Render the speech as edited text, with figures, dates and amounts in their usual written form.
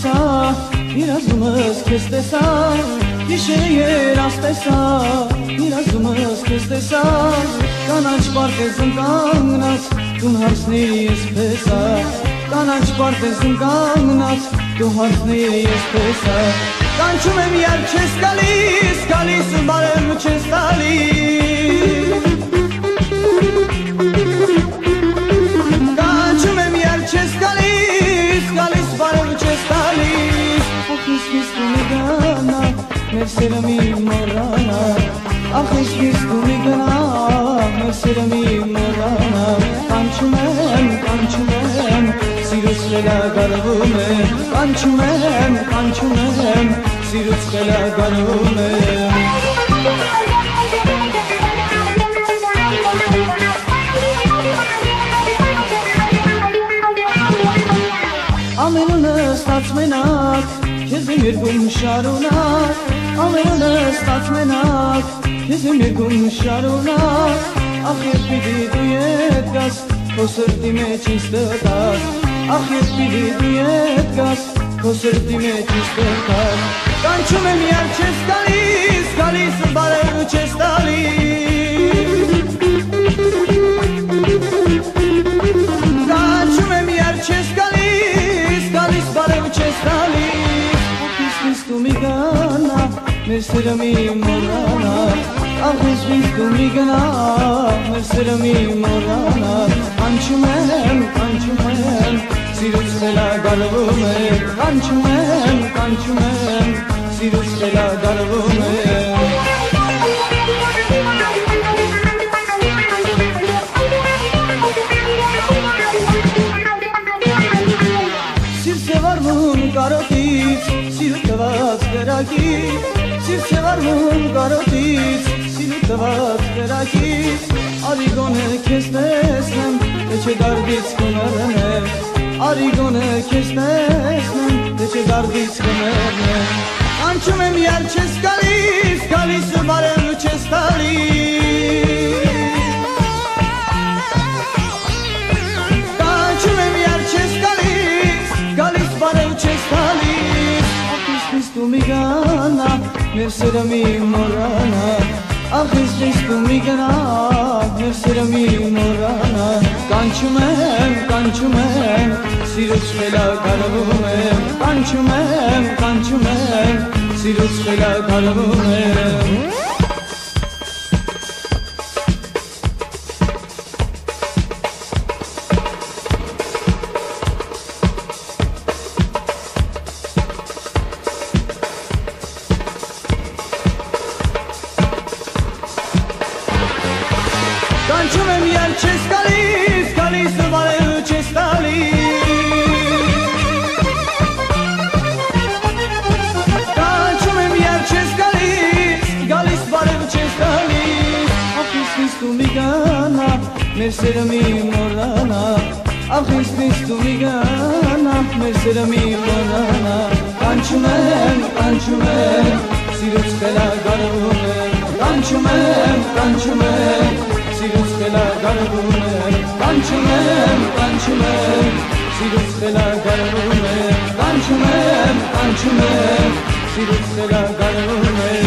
տեսա, իրազումս քեզ տեսա, գիշերը երաս տեսա, իրազումս քեզ տեսա, կանաչ պարտեզն կանգնած, դու հարցնիր ես պես, կանաչ պարտեզն կանգնած, դու հարցնիր ես պես, կանչում եմ երբ չես գալիս, գալիս բարև չես տալիս, կանչում եմ երբ չես գալիս, գալիս բարև չես տալիս, ախ իսկ դու մի գնա, մեր սերը մի մոռանա, ախ իսկ դու մի գնա, մեր սերը մի մոռանա, կանչում եմ, սիրուց խելագարվում եմ, կանչում եմ, սիրուց խելագարվում եմ, ամենը ստաց մենակ, քեզ եմ երգում շարունակ, ամենը ստաց մենակ, քեզ եմ երգում շարունակ, ախ երբ պիտի դու ետ գաս, քո սրտի մեջ ինձ տտաս, ախ երբ պիտի դու ետ գաս, քո սրտի մեջ ինձ տտաս, կանչում եմ երբ չես գալիս, գալիս բարև չես տալիս, կանչում եմ երբ չես գալիս, գալիս բարև չես տալիս, ախ իսկ դու մի գնա, մեր սերը մի մոռանա, ախ իսկ դու մի գնա, մեր սերը մի մոռանա, կանչում եմ, սիրուց խելագարվում եմ, կանչում եմ, սիրուց խելագարվում եմ, սիրտ է վարվում կարոտից, սիրտ տված վերակից, սիրտ է վարվում կարոտից, սիրտ տված վերակից, արի գոնե քեզ տեսնեմ, թե չէ դարդից կմեռնեմ, արի գոնե քեզ տեսնեմ, թե չէ դարդից կմեռնեմ, կանչում եմ երբ չես գալիս, գալիս բարև չես տալիս, կանչում եմ երբ չես գալիս, գալիս բարև չես տալիս, ախ իսկ դու մի գնա, մեր սերը մի մոռանա, ախ իսկ դու մի գնա, մեր սերը մի մոռանա, կանչում եմ, սիրուց խելագարվում եմ, կանչում եմ, սիրուց խելագարվում եմ, կանչում եմ երբ չես գալիս, գալիս բարև չես տալիս, կանչում եմ երբ չես գալիս, գալիս բարև չես տալիս, ախ իսկ դու մի գնա, մեր սերը մի մոռանա, ախ իսկ դու մի գնա, մեր սերը մի մոռանա, կանչում եմ, սիրուց խելագարվում եմ, կանչում եմ, սիրուց խելագարվում եմ, կանչում եմ, սիրուց խելագարվում եմ, կանչում եմ, սիրուց խելագարվում եմ,